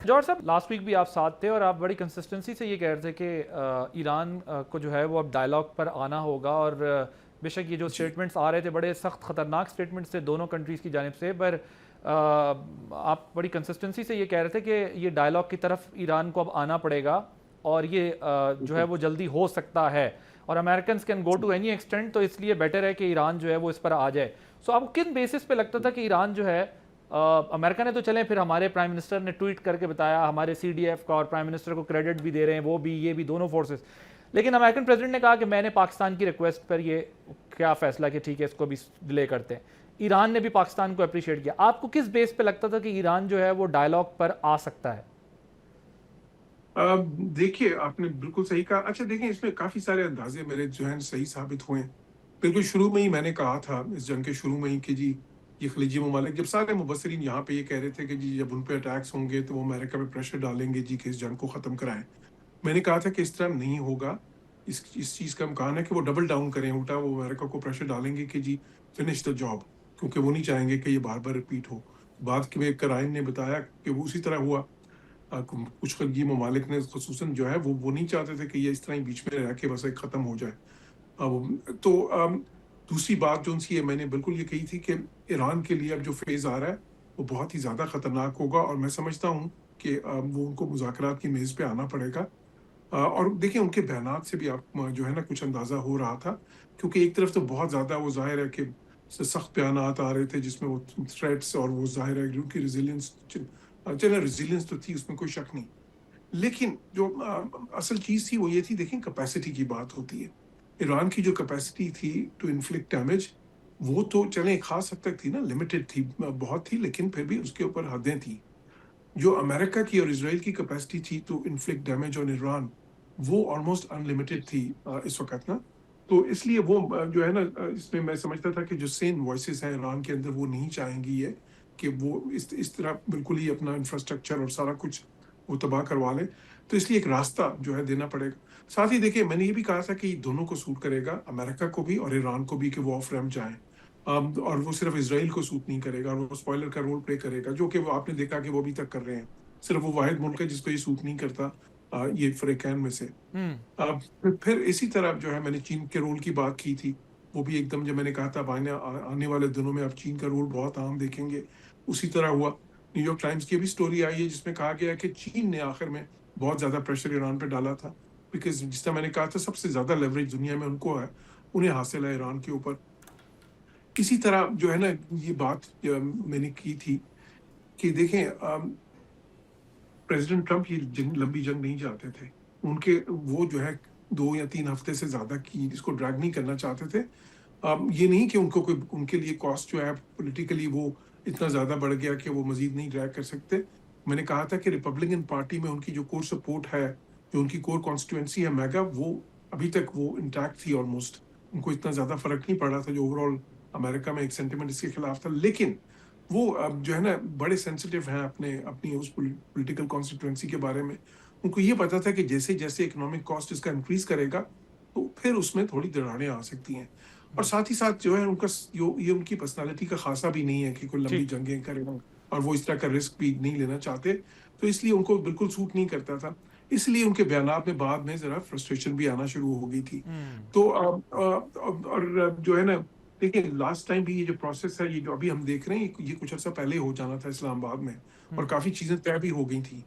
جوہر صاحب last week بھی آپ ساتھ تھے اور آپ بڑی کنسسٹنسی سے یہ کہہ رہے تھے کہ ایران کو جو ہے وہ اب ڈائلاگ پر آنا ہوگا، اور بے شک یہ جو جی سٹیٹمنٹس آ رہے تھے بڑے سخت خطرناک سٹیٹمنٹس تھے دونوں کنٹریز کی جانب سے، پر آپ بڑی کنسسٹنسی سے یہ کہہ رہے تھے کہ یہ ڈائلاگ کی طرف ایران کو اب آنا پڑے گا، اور یہ جو ہے بالکل وہ جلدی ہو سکتا ہے، اور Americans can go to any extent, تو اس لیے بیٹر ہے کہ ایران جو ہے وہ اس پر آ جائے۔ سو آپ کن بیسس پہ لگتا تھا کہ ایران جو ہے، امریکہ نے تو چلیں پھر ہمارے پرائم منسٹر نے ٹویٹ کر کے بتایا، ہمارے سی ڈی ایف کا اور پرائم منسٹر کو کریڈٹ بھی دے رہے ہیں، وہ بھی یہ بھی دونوں فورسز، لیکن امریکن پریزیڈنٹ نے کہا کہ میں نے پاکستان کی ریکویسٹ پر یہ کیا فیصلہ کہ ٹھیک ہے اس کو بھی ڈیلے کرتے ہیں۔ ایران نے بھی پاکستان کو اپریشیٹ کیا۔ آپ کو کس بیس پہ لگتا تھا کہ ایران جو ہے وہ ڈائلاگ پر آ سکتا ہے؟ دیکھیے آپ نے بالکل صحیح کہا. اچھا دیکھیں اس میں کافی سارے اندازے میرے جو ہیں صحیح ثابت ہوئے ہیں. بالکل شروع میں ہی میں نے کہا تھا اس جنگ کے شروع میں ہی کہ جی یہ خلیجی ممالک جب سارے مبصرین یہاں پہ یہ کہہ رہے تھے کہ جی جب ان پہ اٹیکس ہوں گے تو وہ امریکہ پہ پریشر ڈالیں گے جی کہ اس جنگ کو ختم کرائیں. میں نے کہا تھا کہ اس طرح نہیں ہوگا. اس چیز کا امکان ہے کہ وہ ڈبل ڈاؤن کریں, الٹا وہ امریکہ کو پریشر ڈالیں گے کہ جی فنش دا جاب, کیونکہ وہ نہیں چاہیں گے کہ یہ بار بار ریپیٹ ہو. بعد میں کرائن نے بتایا کہ وہ اسی طرح ہوا. کچھ خلیجی ممالک نے خصوصاً جو ہے وہ نہیں چاہتے تھے کہ یہ اس طرح ہی بیچ میں رہ کے بس ایک ختم ہو جائے. تو دوسری بات جو سی ہے میں نے بالکل یہ کہی تھی کہ ایران کے لیے اب جو فیز آ رہا ہے وہ بہت ہی زیادہ خطرناک ہوگا, اور میں سمجھتا ہوں کہ وہ ان کو مذاکرات کی میز پہ آنا پڑے گا. اور دیکھیں ان کے بیانات سے بھی آپ جو ہے نا کچھ اندازہ ہو رہا تھا, کیونکہ ایک طرف تو بہت زیادہ وہ ظاہر ہے کہ سخت بیانات آ رہے تھے جس میں وہ تھریٹس, اور وہ ظاہر ہے ان کی ریزیلینس, چلے ریزیلینس تو تھی اس میں کوئی شک نہیں, لیکن جو اصل چیز تھی وہ یہ تھی. دیکھیں کیپیسٹی کی بات ہوتی ہے. ایران کی جو کیپیسٹی تھی ٹو انفلکٹ ڈیمیج وہ تو چلیں ایک خاص حد تک تھی نا, لمیٹڈ تھی, بہت تھی, لیکن پھر بھی اس کے اوپر حدیں تھیں. جو امریکہ کی اور اسرائیل کی کیپیسٹی تھی ٹو انفلکٹ ڈیمیج آن ایران وہ آلموسٹ ان لمیٹڈ تھی اس وقت نا. تو اس لیے وہ جو ہے نا اس میں سمجھتا تھا کہ جو سین وائسز ہیں ایران کے اندر وہ نہیں چاہیں گی یہ کہ وہ اس طرح بالکل ہی اپنا انفراسٹرکچر اور سارا کچھ وہ تباہ کروا لیں. تو اس لیے ایک راستہ جو ہے دینا پڑے گا. ساتھ ہی دیکھیں میں نے یہ بھی کہا تھا کہ دونوں کو سوٹ کرے گا, امریکہ کو بھی اور ایران کو بھی, کہ وہ آف ریمپ جائیں. اور وہ صرف اسرائیل کو سوٹ نہیں کرے گا, اور وہ اسپوائلر کا رول پلے کرے گا, جو کہ وہ آپ نے دیکھا کہ وہ ابھی تک کر رہے ہیں. صرف وہ واحد ملک ہے جس کو یہ سوٹ نہیں کرتا یہ فریقین میں سے. پھر اسی طرح جو ہے میں نے چین کے رول کی بات کی تھی, وہ بھی ایک دم جب میں نے کہا تھا آنے والے دنوں میں آپ چین کا رول بہت عام دیکھیں گے, اسی طرح ہوا. نیو یارک ٹائمز کی بھی سٹوری آئی ہے جس میں کہا گیا کہ چین نے آخر میں بہت زیادہ پریشر ایران پہ ڈالا تھا, بیکاز جس طرح میں نے کہا تھا سب سے زیادہ لیوریج دنیا میں ان کو ہے, انہیں حاصل ہے ایران کے اوپر. اسی طرح جو ہے نا یہ بات میں نے کی تھی کہ دیکھیں پریزیڈنٹ ٹرمپ یہ لمبی جنگ نہیں چاہتے تھے. ان کے وہ جو ہے 2 یا 3 ہفتے سے زیادہ کی اس کو ڈریگ نہیں کرنا چاہتے تھے. یہ نہیں کہ ان کو کوئی ان کے لیے کاسٹ جو ہے پولیٹیکلی وہ اتنا زیادہ بڑھ گیا کہ وہ مزید نہیں ڈریگ کر سکتے. میں نے کہا تھا کہ ریپبلکن پارٹی میں ان کی جو کور سپورٹ ہے, جو ان کی کور کانسٹیٹوئنسی ہے میگا, وہ ابھی تک وہ انٹیکٹ تھی آلموسٹ. ان کو اتنا زیادہ فرق نہیں پڑا تھا جو اوور آل امریکہ میں ایک سینٹیمنٹ اس کے خلاف تھا. لیکن وہ اب جو ہے نا بڑے سینسٹیو ہیں اپنی اس پولیٹیکل کانسٹیٹوئنسی کے بارے میں. ان کو یہ پتا تھا کہ جیسے جیسے اکنامک کاسٹ اس کا انکریز کرے گا تو پھر اس میں تھوڑی دراڑیں آ سکتی ہیں. اور ساتھ ہی ساتھ جو ہے ان کا یہ ان کی پرسنالٹی کا خاصا بھی نہیں ہے کہ کوئی لمبی ٹھیک. جنگیں کرے, اور وہ اس طرح کا رسک بھی نہیں لینا چاہتے. تو اس لیے ان کو بالکل سوٹ نہیں کرتا تھا. اس لیے ان کے بیانات میں بعد میں ذرا فرسٹریشن بھی آنا شروع ہو گئی تھی. تو اور جو ہے نا دیکھیں لاسٹ ٹائم بھی یہ جو پروسیس ہے یہ جو ابھی ہم دیکھ رہے ہیں یہ کچھ عرصہ پہلے ہو جانا تھا اسلام آباد میں, اور کافی چیزیں طے بھی ہو گئی تھیں.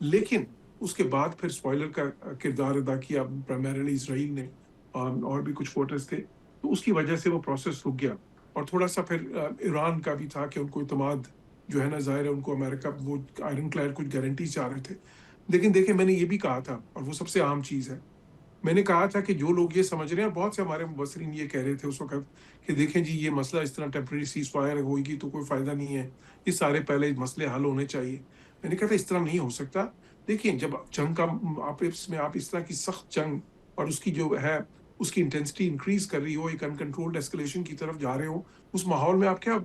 لیکن اس کے بعد پھر اسپوائلر کا کردار ادا کیا پرائمریلی اسرائیل نے, اور بھی کچھ ووٹرز تھے, تو اس کی وجہ سے وہ پروسیس رک گیا. اور تھوڑا سا پھر ایران کا بھی تھا کہ ان کو اعتماد جو ہے نا ظاہر ہے ان کو امریکہ وہ آئرن کلیڈ کچھ گارنٹی چاہ رہے تھے. لیکن دیکھیں میں نے یہ بھی کہا تھا, اور وہ سب سے عام چیز ہے, میں نے کہا تھا کہ جو لوگ یہ سمجھ رہے ہیں, بہت سے ہمارے مبصرین یہ کہہ رہے تھے اس وقت کہ دیکھیں جی یہ مسئلہ اس طرح ٹیمپریری سیز فائر ہوئے گی تو کوئی فائدہ نہیں ہے, یہ سارے پہلے مسئلے حل ہونے چاہیے. میں نے کہا تھا اس طرح نہیں ہو سکتا. دیکھیں جب جنگ کا آپ اس طرح کی سخت جنگ اور اس کی جو ہے اس کی انٹینسٹی انکریز کر رہی ہو, ایک انکنٹرولڈ ایسکلیشن کی طرف جا رہے ہو, اس ماحول میں آپ کیا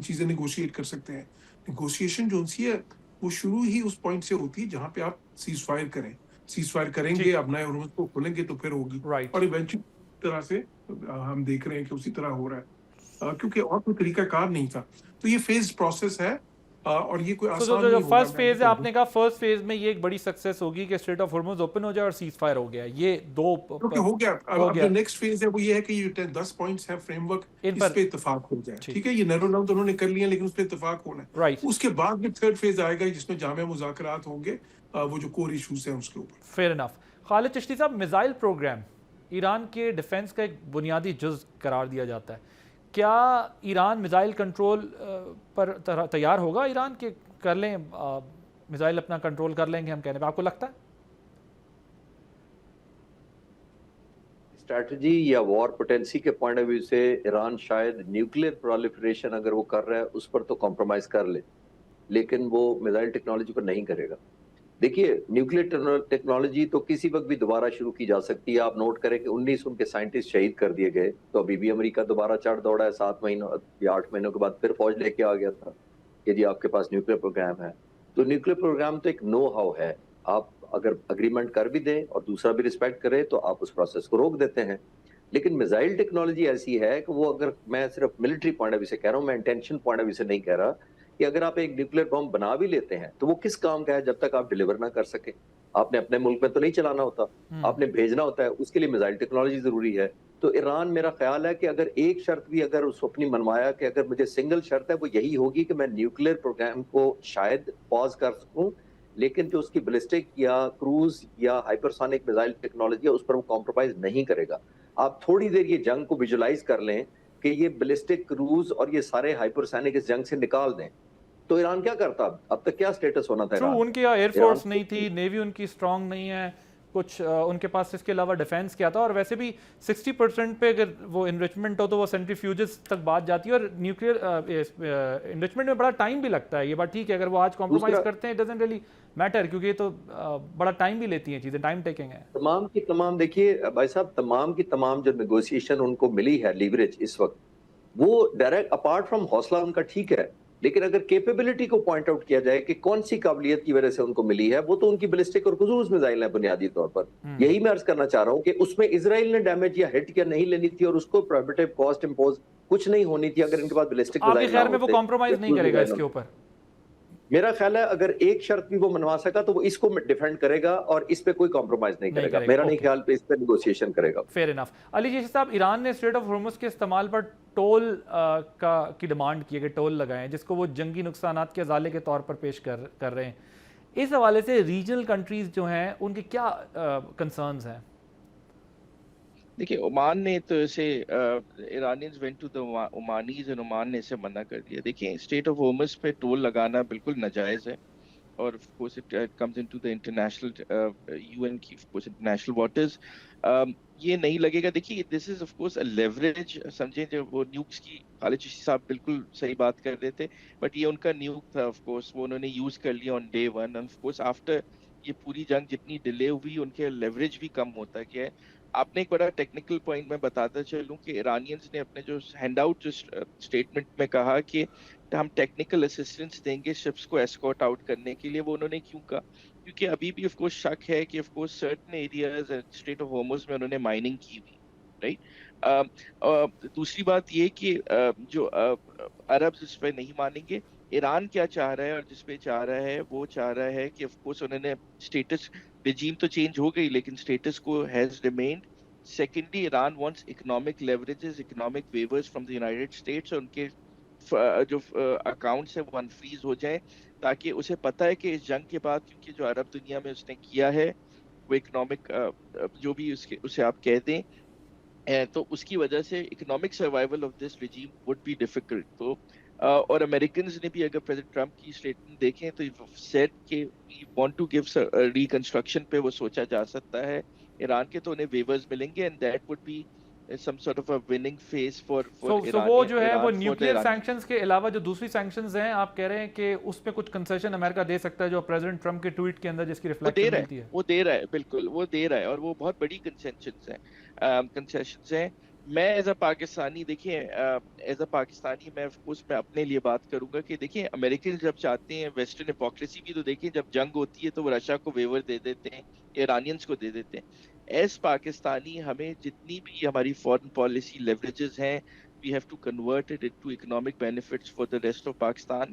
چیزیں نیگوشیٹ کر سکتے ہیں. نیگوشیشن جو سی ہے وہ شروع ہی اس پوائنٹ سے ہوتی ہے جہاں پہ آپ سیز فائر کریں. سیز فائر کریں گے, ٹھیک. اب نئے حرمت کو کھولیں گے تو پھر ہوگی. رائٹ. اور ایونچولی طرح سے ہم دیکھ رہے ہیں کہ اسی طرح ہو رہا ہے, کیونکہ اور کوئی طریقہ کار نہیں تھا. تو یہ فیز پروسیس ہے, اور یہ کوئی سو آسان جو نہیں ہوگا. فرسٹ فیز ہے آپ نے کہا فرسٹ فیز میں یہ ایک بڑی سکسیس ہوگی کہ اسٹریٹ آف ہرمز اوپن ہو جائے اور سیز فائر ہو گیا. یہ دو کیونکہ ہو گیا. ہو اب گیا جو نیکسٹ فیز ہے وہ یہ ہے کہ یہ 10 پوائنٹس ہے فریم ورک, ان اس پر. پہ اتفاق ہو جائے. ٹھیک ٹھیک ہے, یہ نیرو ڈاؤن تو انہوں نے کر لیا لیکن اس پہ اتفاق ہونا ہے. رائٹ. اس کے بعد بھی تھرڈ فیز آئے گا جس میں جامع مذاکرات ہوں گے, وہ جو کور ایشوز ہیں اس کے اوپر. Fair enough. خالد چشتی صاحب, میزائل پروگرام ایران کے ڈیفنس کا ایک بنیادی جز قرار دیا جاتا ہے. کیا ایران میزائل کنٹرول پر تیار ہوگا ایران کہ کر لیں میزائل اپنا کنٹرول کر لیں گے ہم کہنے پہ, آپ کو لگتا ہے؟ اسٹریٹجی یا وار پوٹینسی کے پوائنٹ آف ویو سے ایران شاید نیوکلیر پرالیفریشن اگر وہ کر رہا ہے اس پر تو کمپرومائز کر لے, لیکن وہ میزائل ٹیکنالوجی پر نہیں کرے گا. دیکھیے نیوکلیر ٹیکنالوجی تو کسی وقت بھی دوبارہ شروع کی جا سکتی ہے. آپ نوٹ کریں کہ 19 ان کے سائنٹسٹ شہید کر دیے گئے, تو ابھی بھی امریکہ دوبارہ چڑھ دوڑا ہے 7 مہینوں یا 8 مہینوں کے بعد پھر فوج لے کے آ گیا تھا کہ جی آپ کے پاس نیوکلیر پروگرام ہے. تو نیوکلیر پروگرام تو ایک نو ہاؤ ہے. آپ اگر اگریمنٹ کر بھی دیں اور دوسرا بھی رسپیکٹ کرے تو آپ اس پروسیس کو روک دیتے ہیں. لیکن میزائل ٹیکنالوجی ایسی ہے کہ وہ, اگر میں صرف ملٹری پوائنٹ آف ویو سے کہہ رہا ہوں, میں انٹینشن پوائنٹ آف ویو سے نہیں کہہ رہا, کہ اگر آپ ایک نیوکلیر بم بنا بھی لیتے ہیں تو وہ کس کام کا ہے جب تک آپ ڈیلیور نہ کر سکیں. آپ نے اپنے ملک میں تو نہیں چلانا ہوتا, آپ نے بھیجنا ہوتا ہے, اس کے لیے میزائل ٹیکنالوجی ضروری ہے. تو ایران, میرا خیال ہے کہ اگر ایک شرط بھی اگر اس اپنی منوایا کہ اگر مجھے سنگل شرط ہے وہ یہی ہوگی کہ میں نیوکلیر پروگرام کو شاید پاز کر سکوں, لیکن جو اس کی بلسٹک یا کروز یا ہائپرسونک میزائل ٹیکنالوجی ہے اس پر وہ کمپرومائز نہیں کرے گا. آپ تھوڑی دیر یہ جنگ کو ویژولائز کر لیں کہ یہ بلسٹک کروز اور یہ سارے ہائپرسونک اس جنگ سے نکال دیں تو ایران کیا کرتا, اب تک کیا سٹیٹس ہونا تھا ٹرو, ایران ان کی ایئر فورس نہیں تھی, نیوی ان کی اسٹرانگ نہیں ہے, کچھ ان کے پاس اس کے علاوہ ڈیفینس کیا تھا, اور ویسے بھی 60% پہ اگر وہ انرچمنٹ ہو تو وہ سینٹریفیوجز تک بات جاتی ہے, اور نیوکلیئر انرچمنٹ میں بڑا ٹائم بھی لگتا ہے. یہ بات ٹھیک ہے, اگر وہ آج کمپرومائز کرتے ہیں اٹ ڈزنٹ ریلی میٹر, کیونکہ یہ تو بڑا ٹائم بھی لیتی ہیں چیزیں, ٹائم ٹیکنگ ہے. تمام کی تمام, دیکھیے بھائی صاحب, تمام کی تمام جو نیگوسیشن ان کو ملی ہے لیوریج اس وقت, وہ ڈائریکٹ اپارٹ فرام حوصلہ ان کا ٹھیک ہے, لیکن اگر کیپیبلٹی کو پوائنٹ آؤٹ کیا جائے کہ کون سی قابلیت کی وجہ سے ان کو ملی ہے, وہ تو ان کی بلسٹک اور کروز میزائل ہیں بنیادی طور پر. یہی میں عرض کرنا چاہ رہا ہوں کہ اس میں اسرائیل نے ڈیمیج یا ہٹ کیا نہیں لینی تھی, اور اس کو پروہیبٹیو کاسٹ امپوز کچھ نہیں ہونی تھی اگر ان کے پاس بلسٹک آپ کے میزائل نہ خیال میں وہ ہوتے. کمپرومائز نہیں کرے گا اس کے اوپر؟ میرا خیال ہے اگر ایک شرط بھی وہ منوا سکا تو وہ اس کو ڈیفینڈ کرے گا اور اس پہ کوئی کمپرومائز نہیں کرے گا. میرا نہیں خیال پہ اس پہ نیگوسیشن کرے گا. Fair enough. علی جیشی صاحب, ایران نے اسٹریٹ آف ہرمز کے استعمال پر ٹول کی ڈیمانڈ کی ہے کہ ٹول لگائیں, جس کو وہ جنگی نقصانات کے ازالے کے طور پر پیش کر رہے ہیں. اس حوالے سے ریجنل کنٹریز جو ہیں ان کے کیا کنسرنز ہیں؟ دیکھیے عمان نے تو اسے Iranians went to the Omanis and Oman نے اسے منع کر دیا. دیکھیں اسٹریٹ آف ہرمز پہ ٹول لگانا بالکل ناجائز ہے, اور of course it comes into the international UN کی of course international waters. یہ نہیں لگے گا. دیکھیے this is of course a leverage, سمجھیں جو وہ نیوکس کی, خالد چشتی صاحب بالکل صحیح بات کر رہے تھے, بٹ یہ ان کا نیوک تھا of course, وہ انہوں نے یوز کر لیا on day one, and of course after یہ پوری جنگ جتنی ڈیلے ہوئی ان کے لیوریج بھی کم ہوتا گیا ہے. آپ نے ایک بڑا ٹیکنیکل پوائنٹ میں بتاتا چلوں کہ ایرانینز نے اپنے جو ہینڈ آؤٹ جو اسٹیٹمنٹ میں کہا کہ ہم ٹیکنیکل اسسٹنس دیں گے شپس کو ایسکورٹ آؤٹ کرنے کے لیے. وہ انہوں نے کیوں کہا؟ کیونکہ ابھی بھی آف کورس شک ہے کہ of course certain areas strait of Hormuz میں انہوں نے مائننگ کی ہوئی, رائٹ. دوسری بات یہ کہ جو عربز اس پہ نہیں مانیں گے. ایران کیا چاہ رہا ہے اور جس پہ چاہ رہا ہے وہ چاہ رہا ہے کہ آف کورس انہوں نے اسٹیٹس, رجیم تو چینج ہو گئی لیکن status quo has remained. Secondly Iran wants economic leverages, economic waivers from the United States, اور ان کے جو اکاؤنٹس ہیں وہ انفریز ہو جائیں, تاکہ اسے پتہ ہے کہ اس جنگ کے بعد, کیونکہ جو عرب دنیا میں اس نے کیا ہے وہ اکنامک جو بھی اسے آپ کہہ دیں, تو اس کی وجہ سے economic survival of this regime would be difficult. تو اور امریکنز نے بھی اگر پریزیڈنٹ ٹرمپ کی اسٹیٹمنٹ دیکھیں تو سیٹ کہ we want to give reconstruction پہ وہ سوچا جا سکتا ہے. ایران کے تو انہیں ویورز ملیں گے, and that would be some sort of a winning phase for وہ جو ہے وہ نیوکلیئر سینکشنز کے علاوہ جو دوسری سینکشنز ہیں, آپ کہہ رہے ہیں کہ اس پہ کچھ کنسیشن امریکہ دے سکتا ہے, جو پریزیڈنٹ ٹرمپ کے ٹویٹ کے اندر جس کی ریفلیکشن ملتی ہے وہ دے رہا ہے, بالکل وہ دے رہا ہے, اور وہ بہت بڑی کنسیشنز ہیں. میں ایز اے پاکستانی, دیکھیں ایز اے پاکستانی میں اپنے لیے بات کروں گا کہ دیکھیں امریکن جب چاہتے ہیں, ویسٹرن ہپوکریسی بھی تو دیکھیں, جب جنگ ہوتی ہے تو وہ رشیا کو ویور دے دیتے ہیں, ایرانینز کو دے دیتے ہیں. ایز پاکستانی ہمیں جتنی بھی ہماری فارن پالیسی لیوریجز ہیں, we have to convert it into economic benefits for the rest of Pakistan.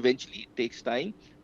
eventually takes time.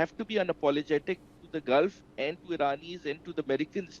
have to be unapologetic to the Gulf and to Iranis and to the Americans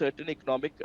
certain economic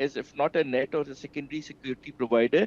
as if not a net or a secondary security provider,